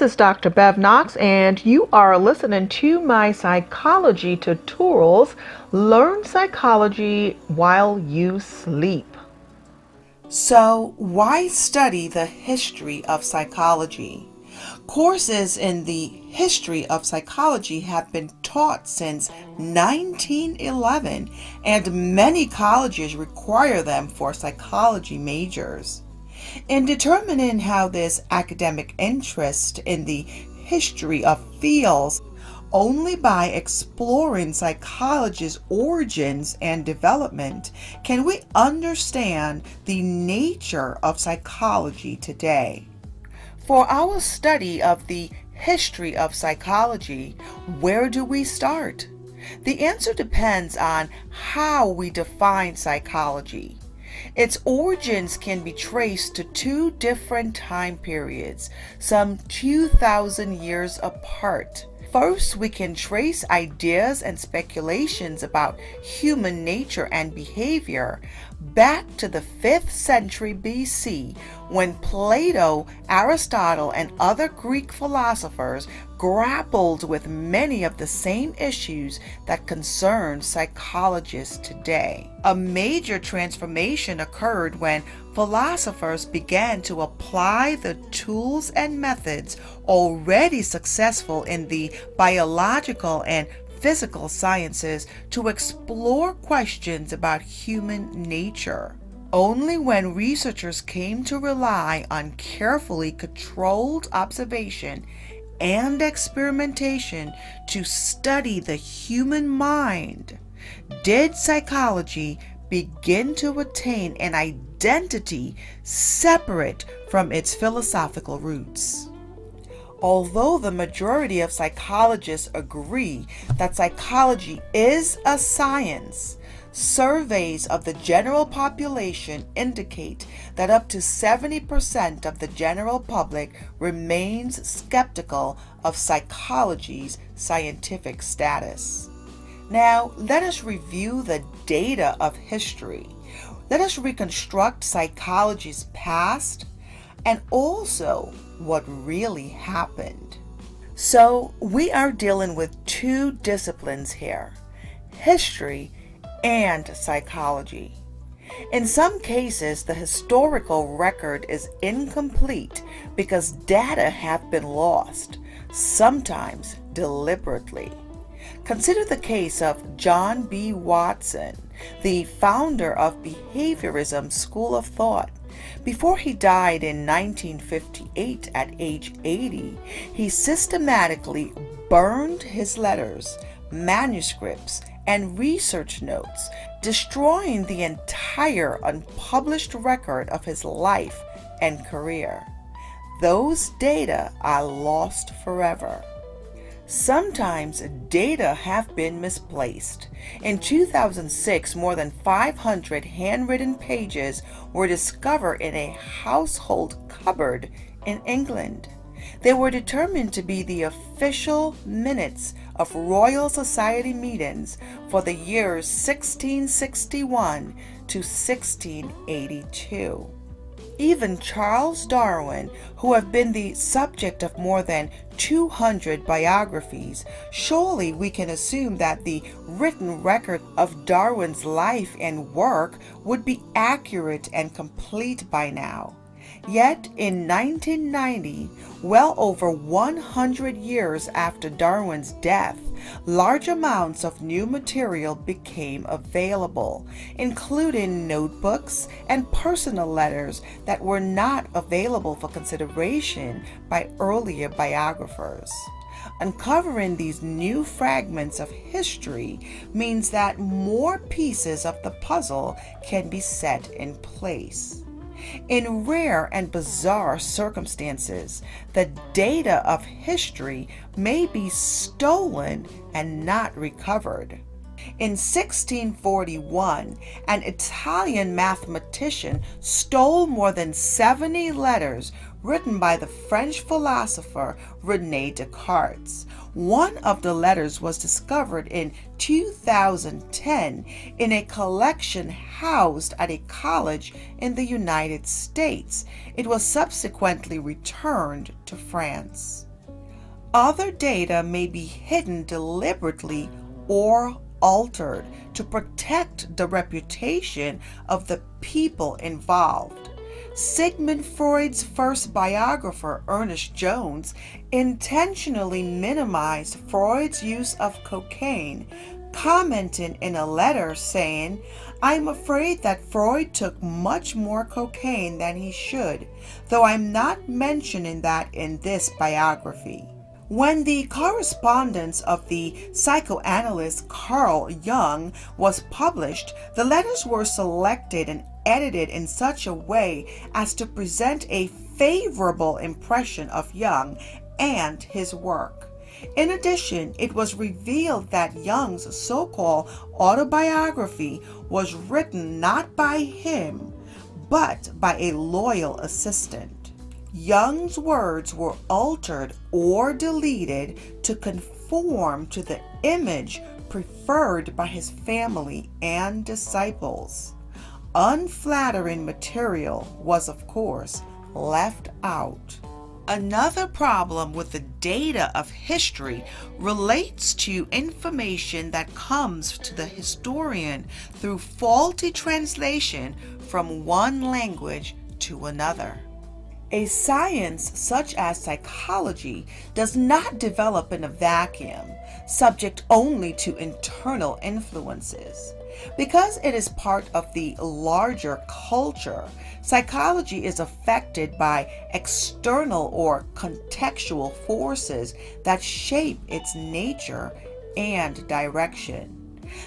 is Dr. Bev Knox, and you are listening to my psychology tutorials. Learn psychology while you sleep. So, why study the history of psychology? Courses in the history of psychology have been taught since 1911, and many colleges require them for psychology majors. In determining how this academic interest in the history of feels, only by exploring psychology's origins and development can we understand the nature of psychology today. For our study of the history of psychology, where do we start? The answer depends on how we define psychology. Its origins can be traced to two different time periods, some 2,000 years apart. First, we can trace ideas and speculations about human nature and behavior back to the 5th century BC, when Plato, Aristotle, and other Greek philosophers grappled with many of the same issues that concern psychologists today. A major transformation occurred when philosophers began to apply the tools and methods already successful in the biological and physical sciences to explore questions about human nature. Only when researchers came to rely on carefully controlled observation and experimentation to study the human mind did psychology begin to attain an identity separate from its philosophical roots. Although the majority of psychologists agree that psychology is a science, surveys of the general population indicate that up to 70% of the general public remains skeptical of psychology's scientific status. Now, let us review the data of history. Let us reconstruct psychology's past and also what really happened. So, we are dealing with two disciplines here, history and psychology. In some cases, the historical record is incomplete because data have been lost, sometimes deliberately. Consider the case of John B. Watson, the founder of behaviorism school of thought. Before he died in 1958 at age 80, he systematically burned his letters, manuscripts, and research notes, destroying the entire unpublished record of his life and career. Those data are lost forever. Sometimes data have been misplaced. In 2006, more than 500 handwritten pages were discovered in a household cupboard in England. They were determined to be the official minutes of Royal Society meetings for the years 1661 to 1682. Even Charles Darwin, who have been the subject of more than 200 biographies, surely we can assume that the written record of Darwin's life and work would be accurate and complete by now. Yet in 1990, well over 100 years after Darwin's death, large amounts of new material became available, including notebooks and personal letters that were not available for consideration by earlier biographers. Uncovering these new fragments of history means that more pieces of the puzzle can be set in place. In rare and bizarre circumstances, the data of history may be stolen and not recovered. In 1641, an Italian mathematician stole more than 70 letters written by the French philosopher René Descartes. One of the letters was discovered in 2010 in a collection housed at a college in the United States. It was subsequently returned to France. Other data may be hidden deliberately or altered to protect the reputation of the people involved. Sigmund Freud's first biographer, Ernest Jones, intentionally minimized Freud's use of cocaine, commenting in a letter saying, "I'm afraid that Freud took much more cocaine than he should, though I'm not mentioning that in this biography." When the correspondence of the psychoanalyst Carl Jung was published, the letters were selected and edited in such a way as to present a favorable impression of Jung and his work. In addition, it was revealed that Jung's so-called autobiography was written not by him, but by a loyal assistant. Jung's words were altered or deleted to conform to the image preferred by his family and disciples. Unflattering material was, of course, left out. Another problem with the data of history relates to information that comes to the historian through faulty translation from one language to another. A science such as psychology does not develop in a vacuum, subject only to internal influences. Because it is part of the larger culture, psychology is affected by external or contextual forces that shape its nature and direction.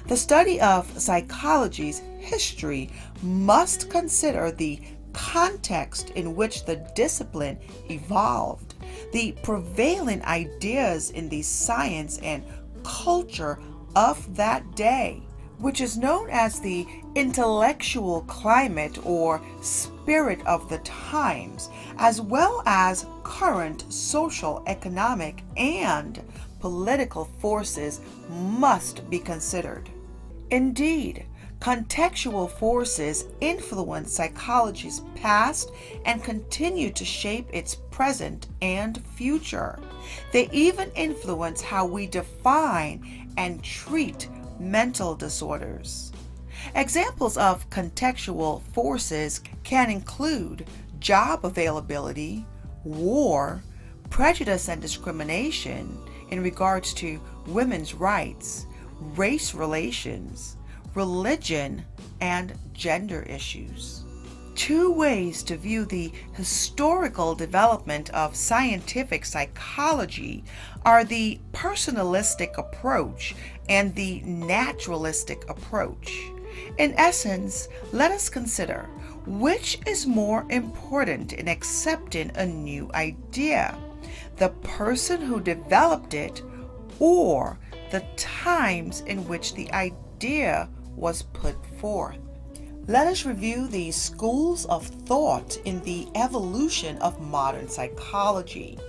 The study of psychology's history must consider the context in which the discipline evolved, the prevailing ideas in the science and culture of that day, which is known as the intellectual climate or spirit of the times, as well as current social, economic, and political forces must be considered. Indeed, contextual forces influence psychology's past and continue to shape its present and future. They even influence how we define and treat mental disorders. Examples of contextual forces can include job availability, war, prejudice and discrimination in regards to women's rights, race relations, religion, and gender issues. Two ways to view the historical development of scientific psychology are the personalistic approach and the naturalistic approach. In essence, let us consider which is more important in accepting a new idea, the person who developed it or the times in which the idea was put forth. Let us review the schools of thought in the evolution of modern psychology.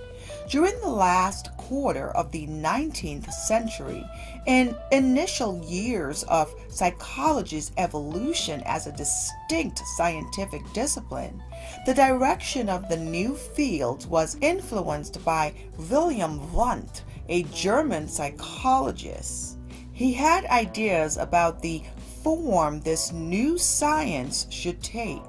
During the last quarter of the 19th century, in initial years of psychology's evolution as a distinct scientific discipline, the direction of the new fields was influenced by Wilhelm Wundt, a German psychologist. He had ideas about the form this new science should take.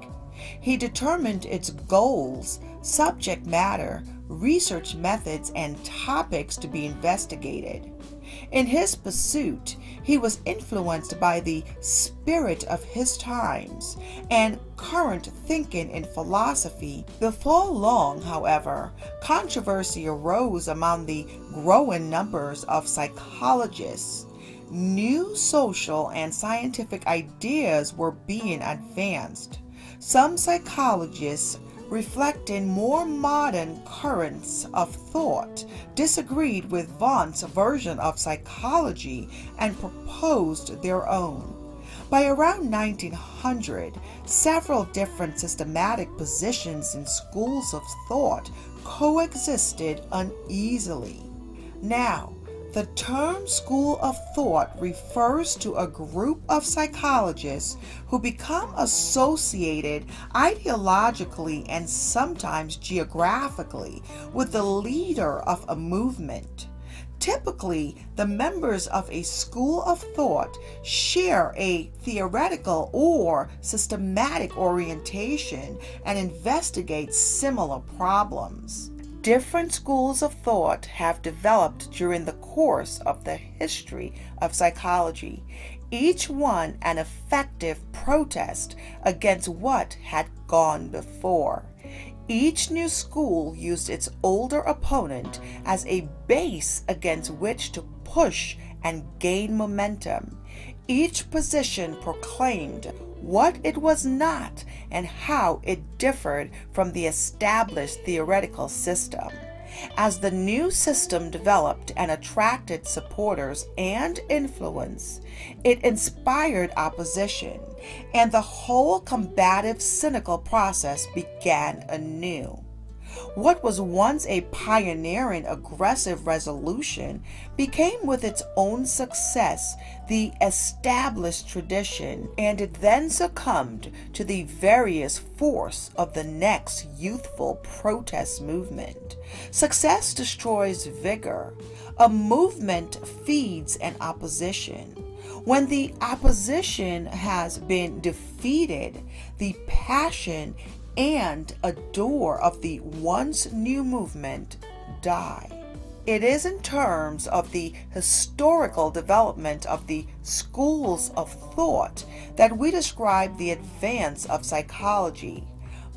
He determined its goals, subject matter, research methods, and topics to be investigated. In his pursuit, he was influenced by the spirit of his times and current thinking in philosophy. Before long, however, controversy arose among the growing numbers of psychologists. New social and scientific ideas were being advanced. Some psychologists, reflecting more modern currents of thought, disagreed with Wundt's version of psychology and proposed their own. By around 1900, several different systematic positions in schools of thought coexisted uneasily. Now, The term school of thought refers to a group of psychologists who become associated ideologically and sometimes geographically with the leader of a movement. Typically, the members of a school of thought share a theoretical or systematic orientation and investigate similar problems. Different schools of thought have developed during the course of the history of psychology, each one an effective protest against what had gone before. Each new school used its older opponent as a base against which to push and gain momentum. Each position proclaimed what it was not and how it differed from the established theoretical system. As the new system developed and attracted supporters and influence, it inspired opposition, and the whole combative, cynical process began anew. What was once a pioneering, aggressive resolution became with its own success the established tradition, and it then succumbed to the various force of the next youthful protest movement. Success destroys vigor. A movement feeds an opposition. When the opposition has been defeated, the passion and ardor of the once new movement die. It is in terms of the historical development of the schools of thought that we describe the advance of psychology.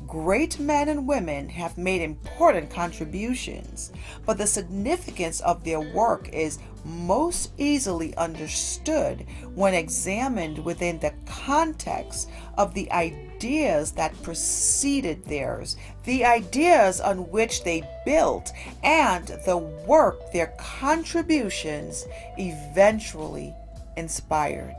Great men and women have made important contributions, but the significance of their work is most easily understood when examined within the context of the ideas that preceded theirs, the ideas on which they built, and the work their contributions eventually inspired.